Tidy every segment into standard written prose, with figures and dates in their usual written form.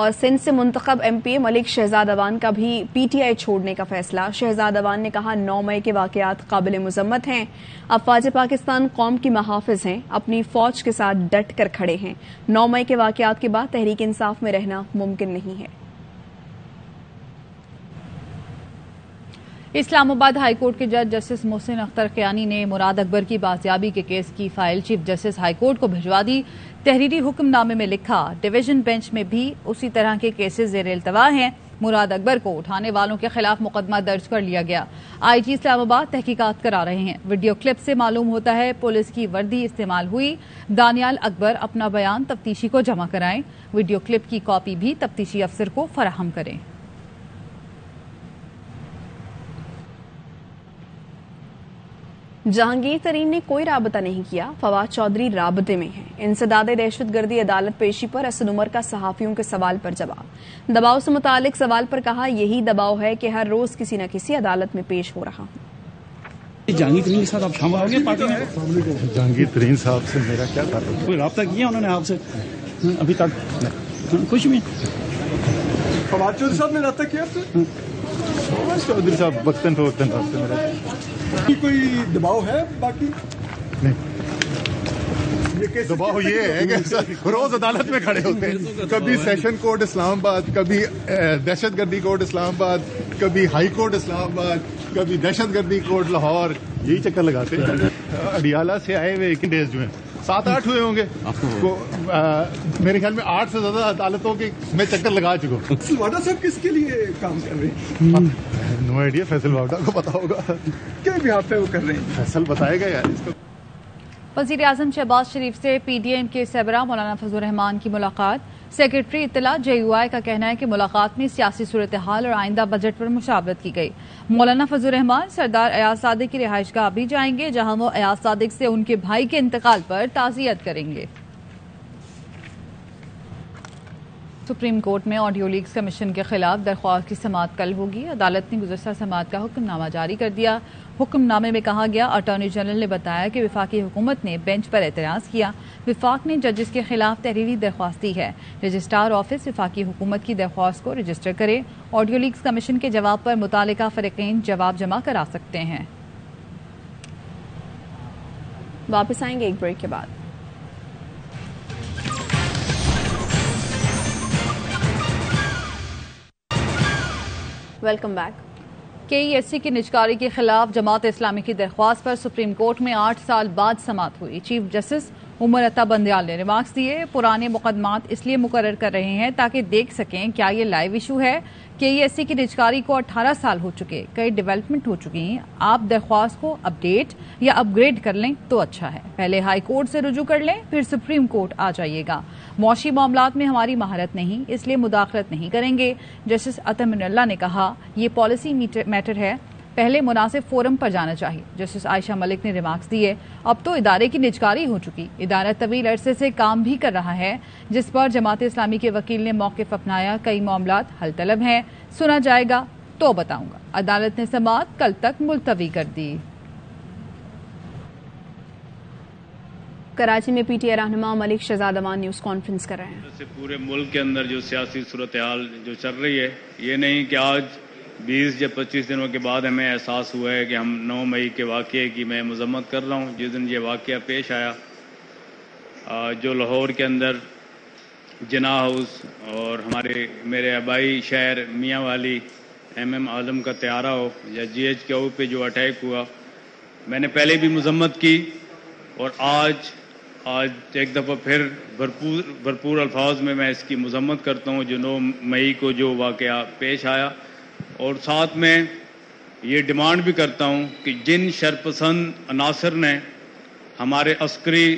اور سندھ سے منتخب ایم پی ملک شہزاد اوان کا بھی پی ٹی آئی چھوڑنے کا فیصلہ. شہزاد اوان نے کہا 9 مئی کے واقعات قابل مذمت ہیں. افواج پاکستان قوم کی محافظ ہیں, اپنی فوج کے ساتھ ڈٹ کر کھڑے ہیں. 9 مئی کے واقعات کے بعد تحریک انصاف میں رہنا ممکن نہیں ہے. اسلام آباد ہائی کورٹ کے جج جسٹس محسن اختر قیانی نے مراد اکبر کی بازیابی کے کیس کی file chief justice high court کو بھجوا دی. تحریری حکم نامے میں لکھا ڈویژن بینچ میں بھی اسی طرح کے کیسز زیر التوا ہیں. مراد اکبر کو اٹھانے والوں کے خلاف مقدمہ درج کر لیا گیا. آئی جی اسلام آباد تحقیقات کرا رہے ہیں. ویڈیو کلپ سے معلوم ہوتا ہے پولیس کی وردی استعمال ہوئی. دانیال اکبر اپنا بیان تفتیشی کو جمع کرائیں. ویڈیو کلپ کی کاپی بھی تفتیشی افسر کو فراہم کریں. جہانگیر ترین نے کوئی رابطہ نہیں کیا, فواد چودھری رابطے میں ہیں. انسداد دہشت گردی عدالت پیشی پر اسد عمر کا صحافیوں کے سوال پر جواب. دباؤ سے متعلق سوال پر کہا یہی دباؤ ہے کہ ہر روز کسی نہ کسی عدالت میں پیش ہو رہا ہوں. جہانگیر ترین کے ساتھ آپ شامل ہوں گے پارٹی میں؟ جہانگیر ترین صاحب سے میرا کیا تعلق؟ کوئی رابطہ کیا انہوں نے آپ سے ابھی تک؟ کچھ بھی. فواد چودھری صاحب نے رابطہ کیا چودھری صاحب وقتاً فوقتاً رابطے میں رہتے. کوئی دباؤ ہے؟ باقی نہیں, دباؤ یہ ہے کہ روز عدالت میں کھڑے ہوتے ہیں. کبھی سیشن کورٹ اسلام آباد, کبھی دہشت گردی کورٹ اسلام آباد, کبھی ہائی کورٹ اسلام آباد, کبھی دہشت گردی کورٹ لاہور, یہی چکر لگاتے ہیں. اڈیالہ سے آئے ہوئے 1 ڈیز جو ہیں 7-8 ہوئے ہوں گے. میرے خیال میں 8 سے زیادہ عدالتوں کے میں چکر لگا چکا ہوں. واڈا صاحب کس کے لیے کام کر رہے ہیں؟ نو آئیڈیا, فیصل واڈا کو پتا ہوگا کیا بھی پہ وہ کر رہے ہیں. فیصل بتائے گا یار اس کو. وزیر اعظم شہباز شریف سے پی ڈی ایم کے سربراہ مولانا فضل الرحمان کی ملاقات. سیکرٹری اطلاع جے یو آئی کا کہنا ہے کہ ملاقات میں سیاسی صورتحال اور آئندہ بجٹ پر مشاورت کی گئی. مولانا فضل الرحمان سردار ایاز صادق کی رہائش گاہ بھی جائیں گے, جہاں وہ ایاز صادق سے ان کے بھائی کے انتقال پر تعزیت کریں گے. سپریم کورٹ میں آڈیو لیکس کمیشن کے خلاف درخواست کی سماعت کل ہوگی. عدالت نے گزشتہ سماعت کا حکم نامہ جاری کر دیا. حکم نامے میں کہا گیا اٹارنی جنرل نے بتایا کہ وفاقی حکومت نے بینچ پر اعتراض کیا. وفاق نے ججز کے خلاف تحریری درخواست دی ہے. رجسٹرار آفس وفاقی حکومت کی درخواست کو رجسٹر کرے. آڈیو لیکس کمیشن کے جواب پر متعلقہ فریقین جواب جمع کرا سکتے ہیں. واپس آئیں گے ایک بریک کے بعد. Welcome back. کے ای ایس سی کی نجکاری کے خلاف جماعت اسلامی کی درخواست پر سپریم کورٹ میں 8 سال بعد سماعت ہوئی. چیف جسٹس عمر عطا بندیال نے ریمارکس دیے. پرانے مقدمات اس لیے مقرر کر رہے ہیں تاکہ دیکھ سکیں کیا یہ لائیو ایشو ہے. کے ای ایس سی کی نجکاری کو 18 سال ہو چکے, کئی ڈیولپمنٹ ہو چکی ہیں. آپ درخواست کو اپ ڈیٹ یا اپ گریڈ کر لیں تو اچھا ہے. پہلے ہائی کورٹ سے رجوع کر لیں, پھر سپریم کورٹ آ جائیے گا. معاشی معاملات میں ہماری مہارت نہیں, اس لیے مداخلت نہیں کریں گے. جسٹس عطا من اللہ نے کہا یہ پالیسی میٹر ہے, پہلے مناسب فورم پر جانا چاہیے. جسٹس عائشہ ملک نے ریمارکس دیے اب تو ادارے کی نجکاری ہو چکی. ادارہ طویل عرصے سے کام بھی کر رہا ہے, جس پر جماعت اسلامی کے وکیل نے موقف اپنایا. کئی معاملات حل طلب ہیں, سنا جائے گا تو بتاؤں گا. عدالت نے سماعت کل تک ملتوی کر دی. کراچی میں پی ٹی آئی رہنما ملک شہزاد اوان نیوز کانفرنس کر رہے ہیں. پورے ملک کے اندر جو سیاسی صورتحال جو چل رہی ہے, یہ نہیں کہ آج 20 یا 25 دنوں کے بعد ہمیں احساس ہوا ہے کہ ہم 9 مئی کے واقعے کی میں مذمت کر رہا ہوں. جس دن یہ واقعہ پیش آیا جو لاہور کے اندر جناح ہاؤس اور میرے آبائی شہر میاں والی ایم اعظم کا طیارہ ہو یا جی ایچ کے او پہ جو اٹیک ہوا, میں نے پہلے بھی مذمت کی اور آج ایک دفعہ پھر بھرپور الفاظ میں اس کی مذمت کرتا ہوں جو 9 مئی کو جو واقعہ پیش آیا. اور ساتھ میں یہ ڈیمانڈ بھی کرتا ہوں کہ جن شرپسند عناصر نے ہمارے عسکری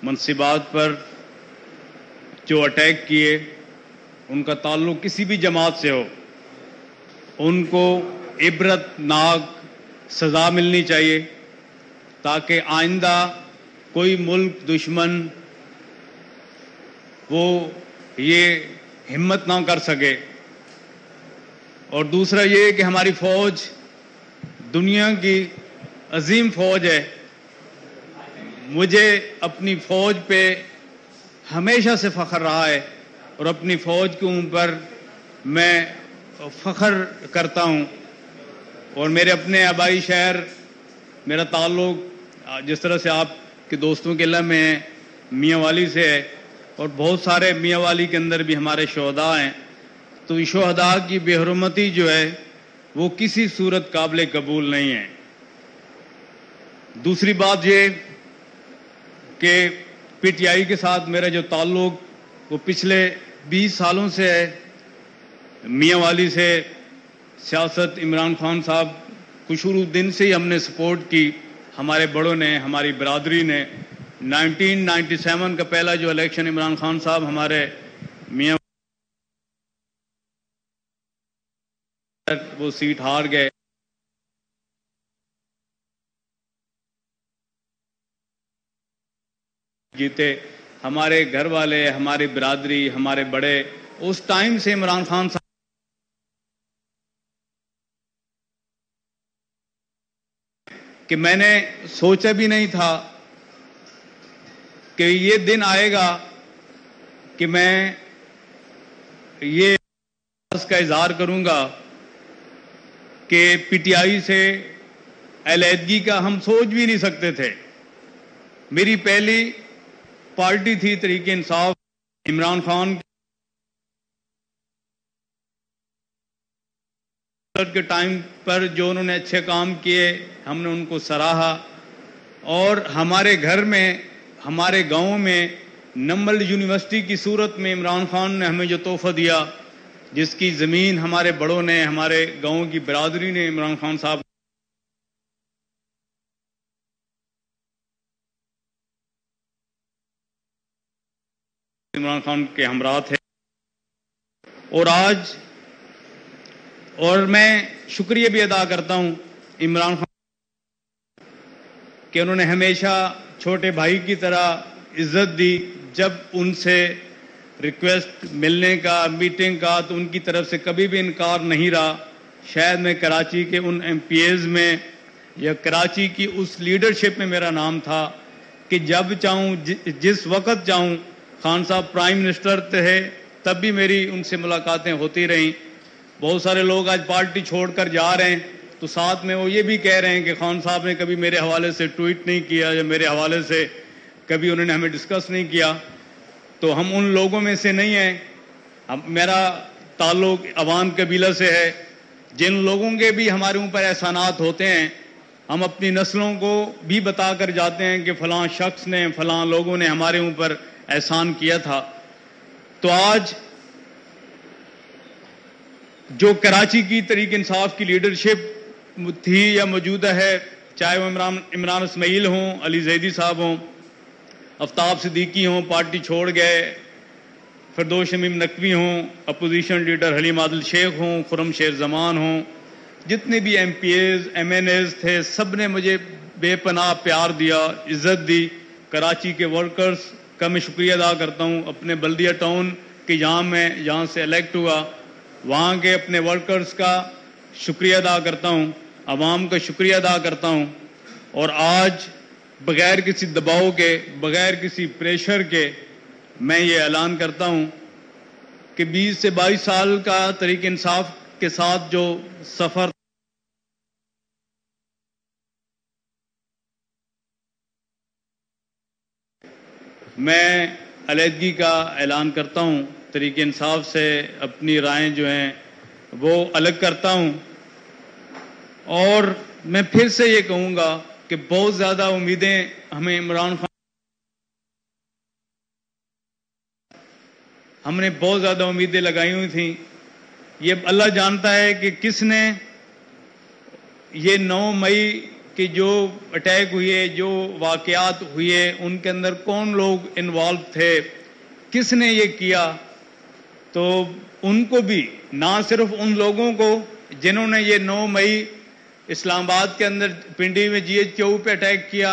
منصبات پر جو اٹیک کیے ان کا تعلق کسی بھی جماعت سے ہو, ان کو عبرت ناک سزا ملنی چاہیے تاکہ آئندہ کوئی ملک دشمن وہ یہ ہمت نہ کر سکے. اور دوسرا یہ کہ ہماری فوج دنیا کی عظیم فوج ہے. مجھے اپنی فوج پہ ہمیشہ سے فخر رہا ہے اور اپنی فوج کے اوپر میں فخر کرتا ہوں. اور میرے اپنے آبائی شہر میرا تعلق جس طرح سے آپ کے دوستوں کے علم میں میاں والی سے ہے اور بہت سارے میاں والی کے اندر بھی ہمارے شہداء ہیں. تو اس شہداء کی بے حرمتی جو ہے وہ کسی صورت قابل قبول نہیں ہے. دوسری بات یہ کہ پی ٹی آئی کے ساتھ میرا جو تعلق وہ پچھلے 20 سالوں سے ہے. میاں والی سے سیاست عمران خان صاحب کو شروع دن سے ہی ہم نے سپورٹ کی. ہمارے بڑوں نے, ہماری برادری نے 1997 کا پہلا جو الیکشن عمران خان صاحب ہمارے میاں وہ سیٹ ہار گئے. جیتے ہمارے گھر والے, ہماری برادری, ہمارے بڑے اس ٹائم سے عمران خان صاحب کہ میں نے سوچا بھی نہیں تھا کہ یہ دن آئے گا کہ میں یہ کا اظہار کروں گا کہ پی ٹی آئی سے علیحدگی کا ہم سوچ بھی نہیں سکتے تھے. میری پہلی پارٹی تھی تحریک انصاف. عمران خان کے ٹائم پر جو انہوں نے اچھے کام کیے ہم نے ان کو سراہا. اور ہمارے گھر میں, ہمارے گاؤں میں نمبل یونیورسٹی کی صورت میں عمران خان نے ہمیں جو تحفہ دیا, جس کی زمین ہمارے بڑوں نے, ہمارے گاؤں کی برادری نے عمران خان صاحب عمران خان کے ہمراہ تھے. اور آج اور میں شکریہ بھی ادا کرتا ہوں عمران خان کہ انہوں نے ہمیشہ چھوٹے بھائی کی طرح عزت دی. جب ان سے ریکویسٹ ملنے کا, میٹنگ کا, تو ان کی طرف سے کبھی بھی انکار نہیں رہا. شاید میں کراچی کے ان ایم پی ایز میں یا کراچی کی اس لیڈرشپ میں میرا نام تھا کہ جب چاہوں, جس وقت چاہوں. خان صاحب پرائم منسٹر تھے تب بھی میری ان سے ملاقاتیں ہوتی رہیں. بہت سارے لوگ آج پارٹی چھوڑ کر جا رہے ہیں تو ساتھ میں وہ یہ بھی کہہ رہے ہیں کہ خان صاحب نے کبھی میرے حوالے سے ٹویٹ نہیں کیا یا میرے حوالے سے کبھی انہوں نے ہمیں ڈسکس نہیں کیا. تو ہم ان لوگوں میں سے نہیں ہیں. میرا تعلق عوام قبیلہ سے ہے. جن لوگوں کے بھی ہمارے اوپر احسانات ہوتے ہیں ہم اپنی نسلوں کو بھی بتا کر جاتے ہیں کہ فلاں شخص نے, فلاں لوگوں نے ہمارے اوپر احسان کیا تھا. تو آج جو کراچی کی تحریک انصاف کی لیڈرشپ تھی یا موجودہ ہے, چاہے وہ عمران اسماعیل ہوں, علی زیدی صاحب ہوں, آفتاب صدیقی ہوں, پارٹی چھوڑ گئے, فردوس شمیم نقوی ہوں, اپوزیشن لیڈر حلیم عادل شیخ ہوں, خرم شیر زمان ہوں, جتنے بھی MPAs, MNAs تھے, سب نے مجھے بے پناہ پیار دیا, عزت دی. کراچی کے ورکرز کا میں شکریہ ادا کرتا ہوں. اپنے بلدیہ ٹاؤن کی جہاں سے الیکٹ ہوا وہاں کے اپنے ورکرز کا شکریہ ادا کرتا ہوں, عوام کا شکریہ ادا کرتا ہوں. اور آج بغیر کسی دباؤ کے, بغیر کسی پریشر کے میں یہ اعلان کرتا ہوں کہ 20 سے 22 سال کا تحریک انصاف کے ساتھ جو سفر میں علیحدگی کا اعلان کرتا ہوں. تحریک انصاف سے اپنی رائے جو ہیں وہ الگ کرتا ہوں. اور میں پھر سے یہ کہوں گا کہ بہت زیادہ امیدیں ہمیں عمران خان, ہم نے بہت زیادہ امیدیں لگائی ہوئی تھیں. یہ اللہ جانتا ہے کہ کس نے یہ 9 مئی کے جو اٹیک ہوئے, جو واقعات ہوئے, ان کے اندر کون لوگ انوالو تھے, کس نے یہ کیا. تو ان کو بھی, نہ صرف ان لوگوں کو جنہوں نے یہ 9 مئی اسلام آباد کے اندر پنڈی میں جی ایچ کیو پہ اٹیک کیا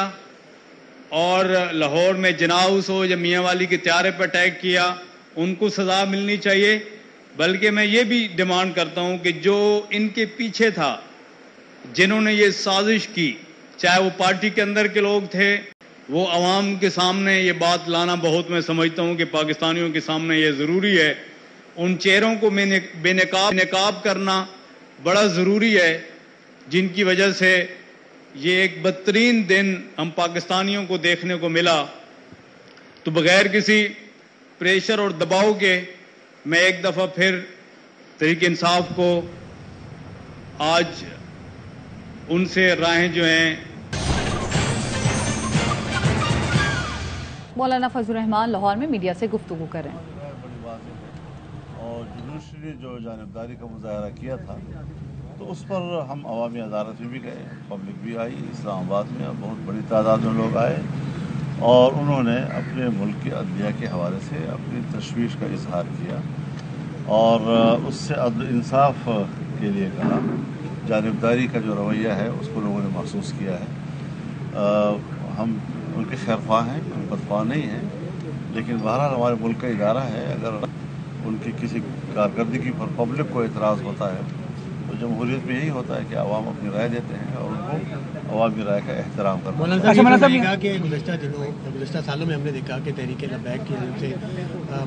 اور لاہور میں جناح ہاؤس ہو یا میاں والی کے طیارے پہ اٹیک کیا, ان کو سزا ملنی چاہیے. بلکہ میں یہ بھی ڈیمانڈ کرتا ہوں کہ جو ان کے پیچھے تھا, جنہوں نے یہ سازش کی, چاہے وہ پارٹی کے اندر کے لوگ تھے وہ عوام کے سامنے یہ بات لانا بہت میں سمجھتا ہوں کہ پاکستانیوں کے سامنے یہ ضروری ہے. ان چہروں کو بے نقاب کرنا بڑا ضروری ہے جن کی وجہ سے یہ ایک بدترین دن ہم پاکستانیوں کو دیکھنے کو ملا. تو بغیر کسی پریشر اور دباؤ کے میں ایک دفعہ پھر تحریک انصاف کو آج ان سے راہیں جو ہیں. مولانا فضل الرحمان لاہور میں میڈیا سے گفتگو کر رہے ہیں. بڑی بات ہے اور یونیورسٹی نے جو جانبداری کا مظاہرہ کیا تھا تو اس پر ہم عوامی عدالت میں بھی گئے, پبلک بھی آئی, اسلام آباد میں بہت بڑی تعداد میں لوگ آئے اور انہوں نے اپنے ملک کی عدلیہ کے حوالے سے اپنی تشویش کا اظہار کیا اور اس سے عدل انصاف کے لیے کہا. جانبداری کا جو رویہ ہے اس کو لوگوں نے محسوس کیا ہے. ہم ان کے خیر خواہ ہیں, ان بدخواہ نہیں ہیں, لیکن بہرحال ہمارے ملک کا ادارہ ہے. اگر ان کی کسی کارکردگی پر پبلک کو اعتراض ہوتا ہے تو جمہوریت میں یہی ہوتا ہے کہ عوام اپنی رائے دیتے ہیں اور ان کو عوامی رائے کا احترام کرنا. مولانا صاحب نے کہا کہ گزشتہ سالوں میں ہم نے دیکھا کہ تحریک لبیک کی جانب سے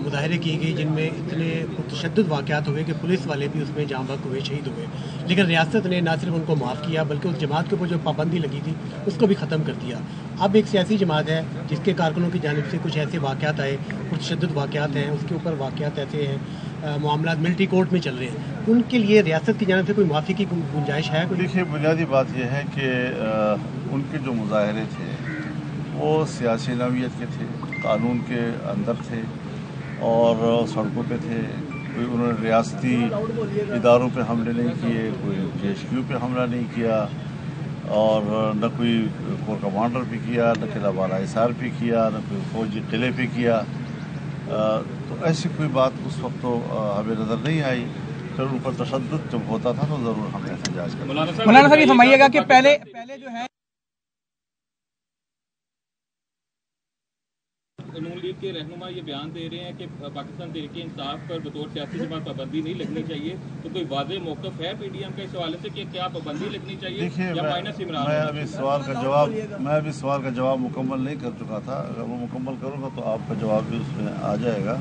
مظاہرے کی گئی جن میں اتنے تشدد واقعات ہوئے کہ پولیس والے بھی اس میں جاں بحق ہوئے, شہید ہوئے, لیکن ریاست نے نہ صرف ان کو معاف کیا بلکہ اس جماعت کے اوپر جو پابندی لگی تھی اس کو بھی ختم کر دیا. اب ایک سیاسی جماعت ہے جس کے کارکنوں کی جانب سے کچھ ایسے واقعات آئے, کچھ تشدد واقعات ہیں, اس کے اوپر واقعات ایسے ہیں, معاملات ملٹری کورٹ میں چل رہے ہیں, ان کے لیے ریاست کی جانب سے کوئی معافی کی گنجائش ہے؟ دیکھیے بنیادی بات یہ ہے کہ ان کے جو مظاہرے تھے وہ سیاسی نوعیت کے تھے, قانون کے اندر تھے اور سڑکوں پہ تھے. کوئی انہوں نے ریاستی اداروں پہ حملے نہیں کیے, کوئی KHQ پہ حملہ نہیں کیا اور نہ کوئی کور کمانڈر پہ کیا, نہ قلعہ بالا حصار پہ کیا, نہ کوئی فوجی قلعے پہ کیا. تو ایسی کوئی بات اس وقت تو ہمیں نظر نہیں آئی. پھر ان پر تشدد جب ہوتا تھا تو ضرور ہم احتجاج کرتے. مولانا صاحب یہ فرمائیے گا کہ پہلے جو ہے نون لیگ کے رہنما یہ بیان دے رہے ہیں کہ پاکستان تحریک انصاف پر بطور سیاسی جماعت پابندی نہیں لگنی چاہیے, تو کوئی واضح موقف ہے پی ڈی ایم کے اس حوالے سے کہ کیا پابندی لگنی چاہیے؟ دیکھیے میں ابھی سوال کا جواب مکمل نہیں کر چکا تھا. اگر وہ مکمل کروں گا تو آپ کا جواب بھی اس میں آ جائے گا.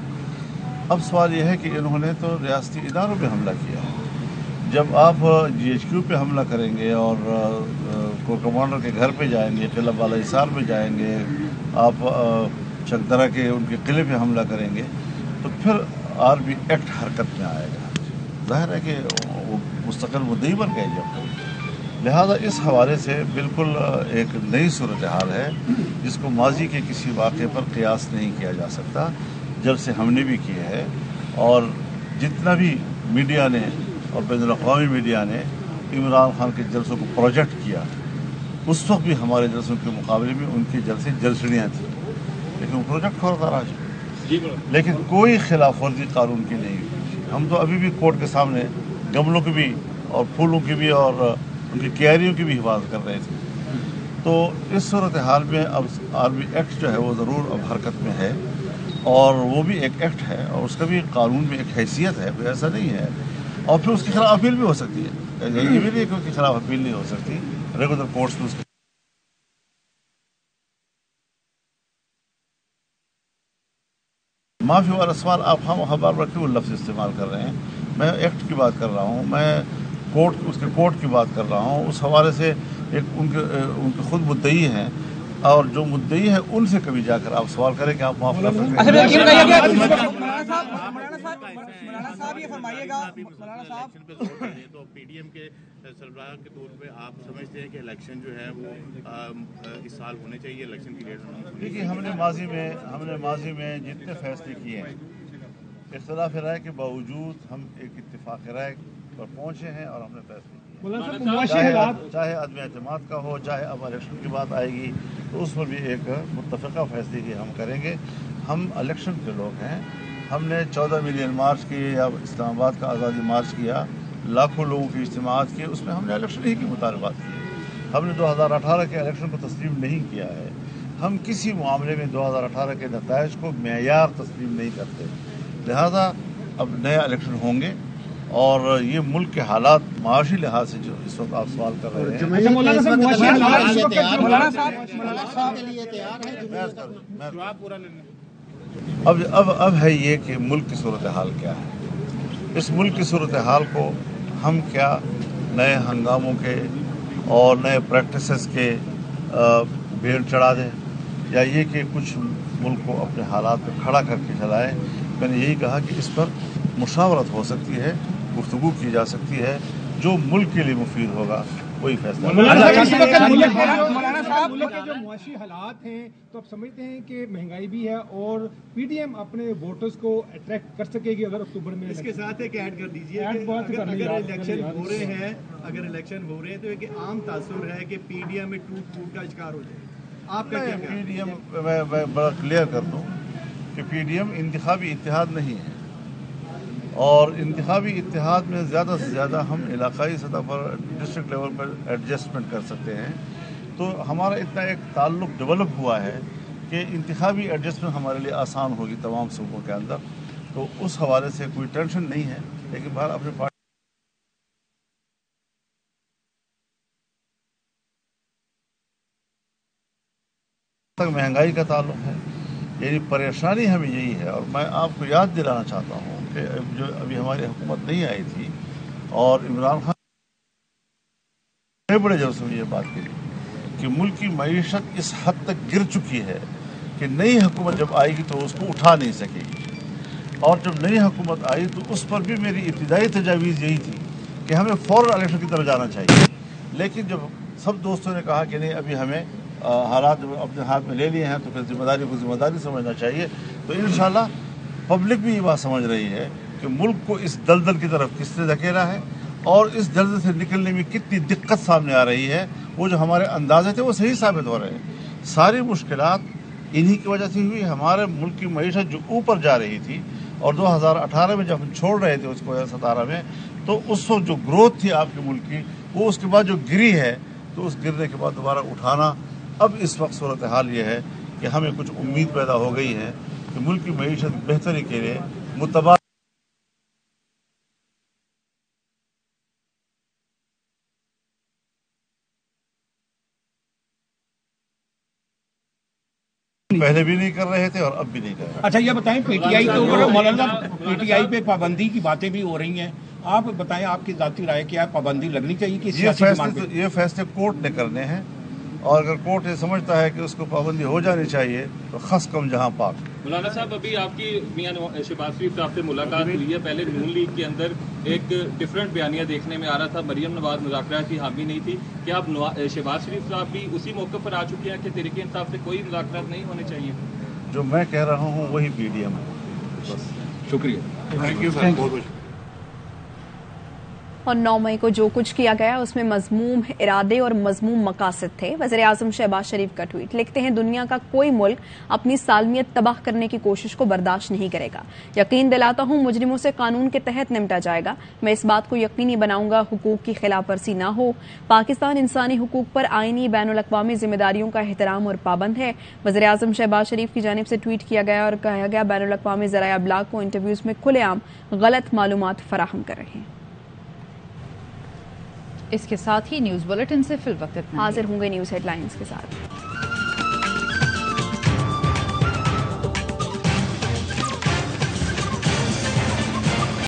اب سوال یہ ہے کہ انہوں نے تو ریاستی اداروں پہ حملہ کیا ہے. جب آپ GHQ پہ حملہ کریں گے اور کور کمانڈر کے گھر پہ جائیں گے, قلعہ بالا حصار پہ جائیں گے, آپ چکدرہ کے ان کے قلعے پہ حملہ کریں گے تو پھر RB ایکٹ حرکت میں آئے گا. ظاہر ہے کہ وہ مستقل مدعی بن گئے جب. لہذا اس حوالے سے بالکل ایک نئی صورتحال ہے جس کو ماضی کے کسی واقعے پر قیاس نہیں کیا جا سکتا. جب سے ہم نے بھی کیا ہے اور جتنا بھی میڈیا نے اور بین الاقوامی میڈیا نے عمران خان کے جلسوں کو پروجیکٹ کیا, اس وقت بھی ہمارے جلسوں کے مقابلے میں ان کے جلسے جلسڑیاں تھیں, لیکن وہ پروجیکٹ ہوتا رہا. لیکن کوئی خلاف ورزی قانون کی نہیں ہوئی. ہم تو ابھی بھی کورٹ کے سامنے گملوں کی بھی اور پھولوں کی بھی اور ان کی کیاریوں کی بھی حفاظت کر رہے تھے. تو اس صورتحال میں اب RB ایکٹ جو ہے وہ ضرور اب حرکت میں ہے اور وہ بھی ایک ایکٹ ہے اور اس کا بھی قانون میں ایک حیثیت ہے, کوئی ایسا نہیں ہے. اور پھر اس کے خلاف اپیل بھی ہو سکتی ہے, یہ بھی نہیں کہ اس کے خلاف اپیل نہیں ہو سکتی. ریگولر کورٹس میں اس کے معافی والا سوال آپ ہم بار کیوں لفظ استعمال کر رہے ہیں؟ میں ایکٹ کی بات کر رہا ہوں, میں اس کے کورٹ کی بات کر رہا ہوں. اس حوالے سے ایک ان کے خود مدعی ہیں اور جو مدعی ہیں ان سے کبھی جا کر آپ سوال کریں کہ آپ معاف کر سکتے ہیں. تو پی ڈی ایم کے سربراہ کے طور پہ آپ سمجھتے ہیں کہ الیکشن جو ہے وہ اس سال ہونے چاہیے, الیکشن کی ڈیٹ؟ دیکھیے ہم نے ماضی میں جتنے فیصلے کیے ہیں اختلاف رائے کے باوجود ہم ایک اتفاق رائے پر پہنچے ہیں اور ہم نے فیصلے کیے, چاہے عدم اعتماد کا ہو, چاہے اب الیکشن کی بات آئے گی تو اس پر بھی ایک متفقہ فیصلے کی ہم کریں گے. ہم الیکشن کے لوگ ہیں. ہم نے 14 ملین مارچ کیے یا اسلام آباد کا آزادی مارچ کیا, لاکھوں لوگوں کے اجتماعات کیے, اس میں ہم نے الیکشن ہی کی مطالبات کیے. ہم نے 2018 کے الیکشن کو تسلیم نہیں کیا ہے. ہم کسی معاملے میں 2018 کے نتائج کو معیار تسلیم نہیں کرتے. لہذا اب نیا الیکشن ہوں گے اور یہ ملک کے حالات معاشی لحاظ سے جو اس وقت آپ سوال کر رہے ہیں، اب ہے یہ کہ ملک کی صورتحال کیا ہے. اس ملک کی صورتحال کو ہم کیا نئے ہنگاموں کے اور نئے پریکٹسز کے بھیڑ چڑھا دیں، یا یہ کہ کچھ ملک کو اپنے حالات پہ کھڑا کر کے چلائیں. میں نے یہی کہا کہ اس پر مشاورت ہو سکتی ہے، گفتگو کی جا سکتی ہے، جو ملک کے لیے مفید ہوگا وہی فیصلہ. مولانا صاحب ملک کے جو معاشی حالات ہیں تو آپ سمجھتے ہیں کہ مہنگائی بھی ہے اور پی ڈی ایم اپنے ووٹرز کو اٹریکٹ کر سکے گی اگر اکتوبر میں. اس کے ساتھ ایک ایڈ کر دیجیے اگر الیکشن ہو رہے ہیں تو ایک عام تاثر ہے کہ پی ڈی ایم میں ٹوٹ کا شکار ہو جائے. آپ کا کیا پی ڈی ایم میں بڑا کلیئر کر دوں کہ پی ڈی ایم انتخابی اتحاد نہیں ہے، اور انتخابی اتحاد میں زیادہ سے زیادہ ہم علاقائی سطح پر ڈسٹرکٹ لیول پر ایڈجسٹمنٹ کر سکتے ہیں. تو ہمارا اتنا ایک تعلق ڈیولپ ہوا ہے کہ انتخابی ایڈجسٹمنٹ ہمارے لیے آسان ہوگی تمام صوبوں کے اندر. تو اس حوالے سے کوئی ٹینشن نہیں ہے. لیکن باہر اپنے پارٹی تک مہنگائی کا تعلق ہے، یعنی پریشانی ہمیں یہی ہے. اور میں آپ کو یاد دلانا چاہتا ہوں کہ جو ابھی ہماری حکومت نہیں آئی تھی اور عمران خان بڑے جلسوں میں یہ بات کہی کہ ملک کی معیشت اس حد تک گر چکی ہے کہ نئی حکومت جب آئے گی تو اس کو اٹھا نہیں سکے گی. اور جب نئی حکومت آئی تو اس پر بھی میری ابتدائی تجاویز یہی تھی کہ ہمیں فوراً الیکشن کی طرف جانا چاہیے. لیکن جب سب دوستوں نے کہا کہ نہیں ابھی ہمیں حالات اپنے ہاتھ میں لے لیے ہیں تو پھر ذمہ داری کو ذمہ داری سمجھنا چاہیے. تو انشاءاللہ پبلک بھی یہ بات سمجھ رہی ہے کہ ملک کو اس دلدل کی طرف کس نے دھکیلا ہے اور اس دلدل سے نکلنے میں کتنی دقت سامنے آ رہی ہے. وہ جو ہمارے اندازے تھے وہ صحیح ثابت ہو رہے ہیں. ساری مشکلات انہی کی وجہ سے ہوئی. ہمارے ملک کی معیشت جو اوپر جا رہی تھی اور 2018 میں جب ہم چھوڑ رہے تھے اس کو 2017 میں، تو اس وقت جو گروتھ تھی آپ کے ملک کی وہ اس کے بعد جو گری ہے، تو اس گرنے کے بعد دوبارہ اٹھانا. اب اس وقت صورتحال یہ ہے کہ ہمیں کچھ امید پیدا ہو گئی ہے کہ ملک کی معیشت بہتری کے لیے متبادل پہلے بھی نہیں کر رہے تھے اور اب بھی نہیں کر رہے. اچھا یہ بتائیں پی ٹی آئی کے اوپر مولانا پی ٹی آئی پہ پابندی کی باتیں بھی ہو رہی ہیں، آپ بتائیں آپ کی ذاتی رائے کیا ہے؟ پابندی لگنی چاہیے کہ یہ فیصلے کورٹ نے کرنے ہیں، اور اگر کورٹ یہ سمجھتا ہے کہ اس کو پابندی ہو جانی چاہیے تو خس کم جہاں پاک. مولانا صاحب ابھی آپ کی میاں شہباز شریف صاحب سے ملاقات ہوئی ہے. پہلے نون لیگ کے اندر ایک ڈفرینٹ بیانیہ دیکھنے میں آ رہا تھا، مریم نواز مذاکرات کی حامی نہیں تھی. کیا اب شہباز شریف صاحب بھی اسی موقع پر آ چکے ہیں کہ تحریک انصاف سے کوئی مذاکرات نہیں ہونے چاہیے؟ جو میں کہہ رہا ہوں وہی پی ڈی ایم ہے. بس شکریہ. اور 9 مئی کو جو کچھ کیا گیا اس میں مذموم ارادے اور مذموم مقاصد تھے. وزیر اعظم شہباز شریف کا ٹویٹ. لکھتے ہیں دنیا کا کوئی ملک اپنی سالمیت تباہ کرنے کی کوشش کو برداشت نہیں کرے گا. یقین دلاتا ہوں مجرموں سے قانون کے تحت نمٹا جائے گا. میں اس بات کو یقینی بناؤں گا حقوق کی خلاف ورزی نہ ہو. پاکستان انسانی حقوق پر آئینی بین الاقوامی ذمہ داریوں کا احترام اور پابند ہے. وزیر اعظم شہباز شریف کی جانب سے ٹویٹ کیا گیا اور کہا گیا بین الاقوامی ذرائع ابلاغ کو انٹرویوز میں کھلے عام غلط معلومات فراہم کر رہے ہیں. اس کے ساتھ ہی نیوز بلیٹن سے فی الوقت حاضر ہوں گے نیوز ہیڈ لائنز کے ساتھ.